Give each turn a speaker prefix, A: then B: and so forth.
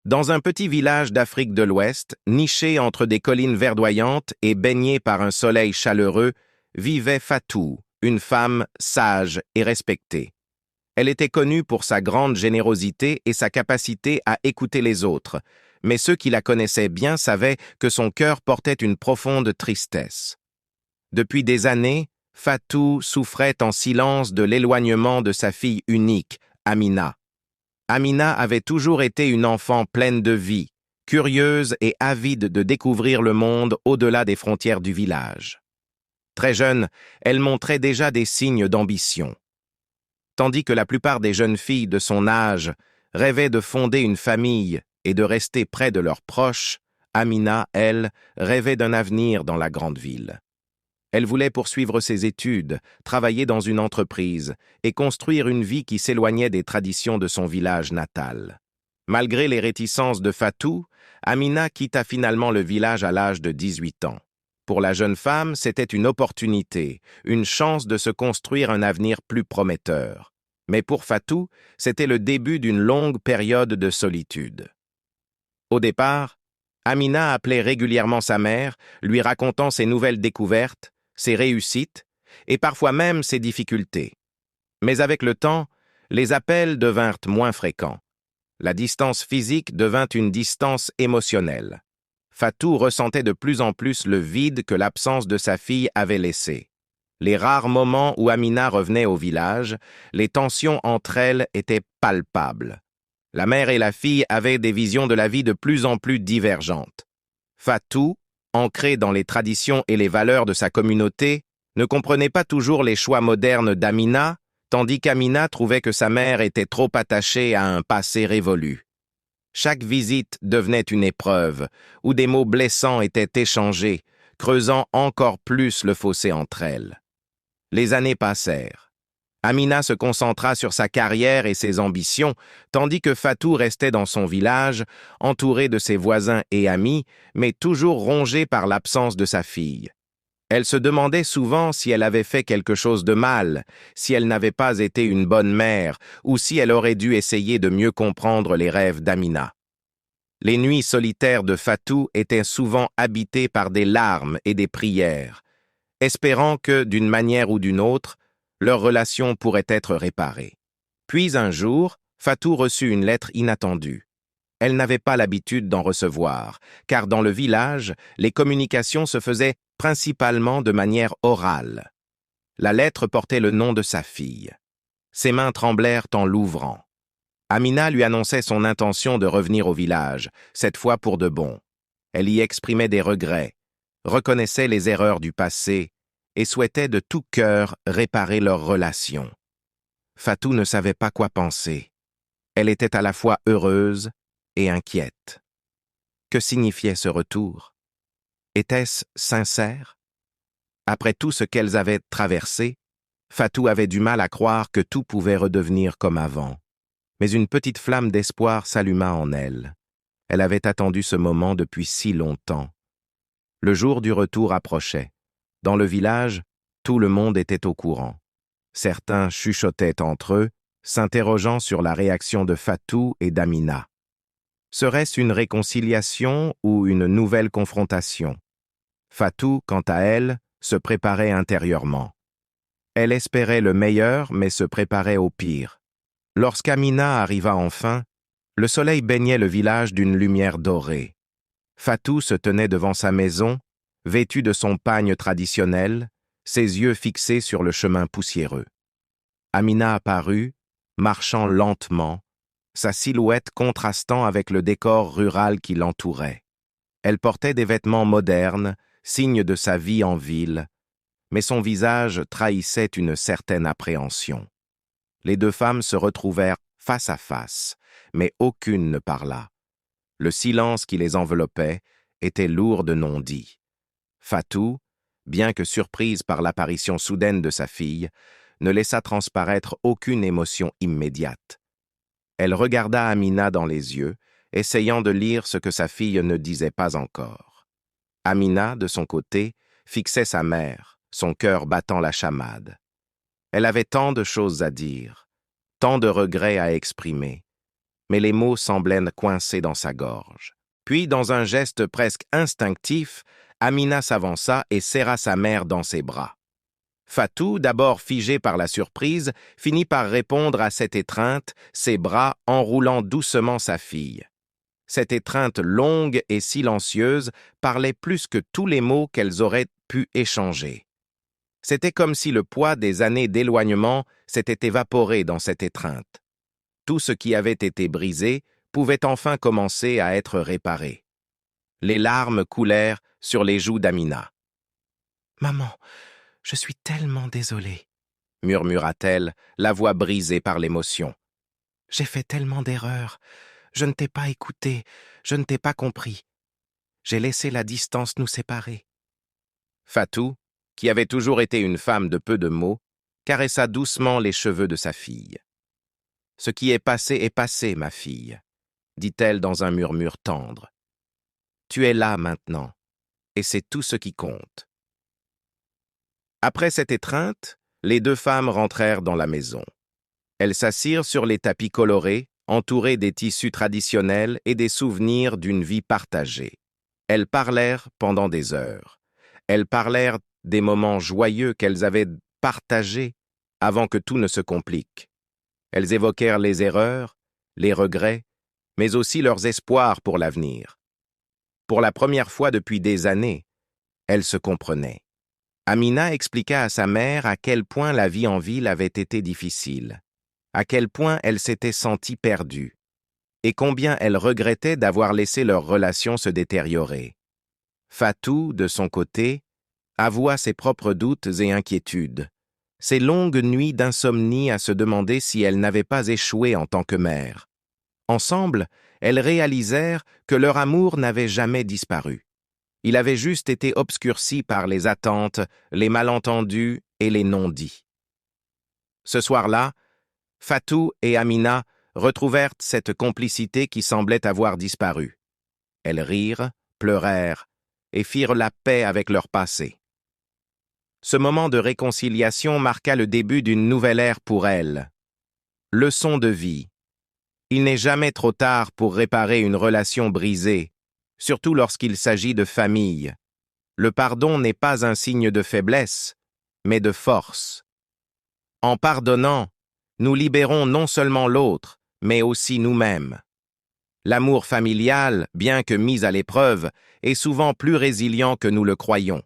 A: Dans un petit village d'Afrique de l'Ouest, niché entre des collines verdoyantes et baigné par un soleil chaleureux, vivait Fatou, une femme sage et respectée. Elle était connue pour sa grande générosité et sa capacité à écouter les autres, mais ceux qui la connaissaient bien savaient que son cœur portait une profonde tristesse. Depuis des années, Fatou souffrait en silence de l'éloignement de sa fille unique, Amina. Amina avait toujours été une enfant pleine de vie, curieuse et avide de découvrir le monde au-delà des frontières du village. Très jeune, elle montrait déjà des signes d'ambition. Tandis que la plupart des jeunes filles de son âge rêvaient de fonder une famille et de rester près de leurs proches, Amina, elle, rêvait d'un avenir dans la grande ville. Elle voulait poursuivre ses études, travailler dans une entreprise et construire une vie qui s'éloignait des traditions de son village natal. Malgré les réticences de Fatou, Amina quitta finalement le village à l'âge de 18 ans. Pour la jeune femme, c'était une opportunité, une chance de se construire un avenir plus prometteur. Mais pour Fatou, c'était le début d'une longue période de solitude. Au départ, Amina appelait régulièrement sa mère, lui racontant ses nouvelles découvertes, ses réussites et parfois même ses difficultés. Mais avec le temps, les appels devinrent moins fréquents. La distance physique devint une distance émotionnelle. Fatou ressentait de plus en plus le vide que l'absence de sa fille avait laissé. Les rares moments où Amina revenait au village, les tensions entre elles étaient palpables. La mère et la fille avaient des visions de la vie de plus en plus divergentes. Fatou, ancré dans les traditions et les valeurs de sa communauté, ne comprenait pas toujours les choix modernes d'Amina, tandis qu'Amina trouvait que sa mère était trop attachée à un passé révolu. Chaque visite devenait une épreuve, où des mots blessants étaient échangés, creusant encore plus le fossé entre elles. Les années passèrent. Amina se concentra sur sa carrière et ses ambitions, tandis que Fatou restait dans son village, entouré de ses voisins et amis, mais toujours rongé par l'absence de sa fille. Elle se demandait souvent si elle avait fait quelque chose de mal, si elle n'avait pas été une bonne mère, ou si elle aurait dû essayer de mieux comprendre les rêves d'Amina. Les nuits solitaires de Fatou étaient souvent habitées par des larmes et des prières, espérant que, d'une manière ou d'une autre, leur relation pourrait être réparée. Puis un jour, Fatou reçut une lettre inattendue. Elle n'avait pas l'habitude d'en recevoir, car dans le village, les communications se faisaient principalement de manière orale. La lettre portait le nom de sa fille. Ses mains tremblèrent en l'ouvrant. Amina lui annonçait son intention de revenir au village, cette fois pour de bon. Elle y exprimait des regrets, reconnaissait les erreurs du passé et souhaitait de tout cœur réparer leur relation. Fatou ne savait pas quoi penser. Elle était à la fois heureuse et inquiète. Que signifiait ce retour? Était-ce sincère? Après tout ce qu'elles avaient traversé, Fatou avait du mal à croire que tout pouvait redevenir comme avant. Mais une petite flamme d'espoir s'alluma en elle. Elle avait attendu ce moment depuis si longtemps. Le jour du retour approchait. Dans le village, tout le monde était au courant. Certains chuchotaient entre eux, s'interrogeant sur la réaction de Fatou et d'Amina. Serait-ce une réconciliation ou une nouvelle confrontation? Fatou, quant à elle, se préparait intérieurement. Elle espérait le meilleur, mais se préparait au pire. Lorsqu'Amina arriva enfin, le soleil baignait le village d'une lumière dorée. Fatou se tenait devant sa maison, vêtue de son pagne traditionnel, ses yeux fixés sur le chemin poussiéreux. Amina apparut, marchant lentement, sa silhouette contrastant avec le décor rural qui l'entourait. Elle portait des vêtements modernes, signe de sa vie en ville, mais son visage trahissait une certaine appréhension. Les deux femmes se retrouvèrent face à face, mais aucune ne parla. Le silence qui les enveloppait était lourd de non-dits. Fatou, bien que surprise par l'apparition soudaine de sa fille, ne laissa transparaître aucune émotion immédiate. Elle regarda Amina dans les yeux, essayant de lire ce que sa fille ne disait pas encore. Amina, de son côté, fixait sa mère, son cœur battant la chamade. Elle avait tant de choses à dire, tant de regrets à exprimer, mais les mots semblaient coincés dans sa gorge. Puis, dans un geste presque instinctif, Amina s'avança et serra sa mère dans ses bras. Fatou, d'abord figé par la surprise, finit par répondre à cette étreinte, ses bras enroulant doucement sa fille. Cette étreinte longue et silencieuse parlait plus que tous les mots qu'elles auraient pu échanger. C'était comme si le poids des années d'éloignement s'était évaporé dans cette étreinte. Tout ce qui avait été brisé pouvait enfin commencer à être réparé. Les larmes coulèrent sur les joues d'Amina. « Maman, je suis tellement désolée, » murmura-t-elle, la voix brisée par l'émotion. « J'ai fait tellement d'erreurs. Je ne t'ai pas écouté, je ne t'ai pas compris. J'ai laissé la distance nous séparer. » Fatou, qui avait toujours été une femme de peu de mots, caressa doucement les cheveux de sa fille. « Ce qui est passé, ma fille, » dit-elle dans un murmure tendre. « Tu es là maintenant, et c'est tout ce qui compte. » Après cette étreinte, les deux femmes rentrèrent dans la maison. Elles s'assirent sur les tapis colorés, entourées des tissus traditionnels et des souvenirs d'une vie partagée. Elles parlèrent pendant des heures. Elles parlèrent des moments joyeux qu'elles avaient partagés avant que tout ne se complique. Elles évoquèrent les erreurs, les regrets, mais aussi leurs espoirs pour l'avenir. Pour la première fois depuis des années, elles se comprenaient. Amina expliqua à sa mère à quel point la vie en ville avait été difficile, à quel point elle s'était sentie perdue, et combien elle regrettait d'avoir laissé leur relation se détériorer. Fatou, de son côté, avoua ses propres doutes et inquiétudes, ses longues nuits d'insomnie à se demander si elle n'avait pas échoué en tant que mère. Ensemble, elles réalisèrent que leur amour n'avait jamais disparu. Il avait juste été obscurci par les attentes, les malentendus et les non-dits. Ce soir-là, Fatou et Amina retrouvèrent cette complicité qui semblait avoir disparu. Elles rirent, pleurèrent et firent la paix avec leur passé. Ce moment de réconciliation marqua le début d'une nouvelle ère pour elles. Leçon de vie. Il n'est jamais trop tard pour réparer une relation brisée, surtout lorsqu'il s'agit de famille. Le pardon n'est pas un signe de faiblesse, mais de force. En pardonnant, nous libérons non seulement l'autre, mais aussi nous-mêmes. L'amour familial, bien que mis à l'épreuve, est souvent plus résilient que nous le croyons.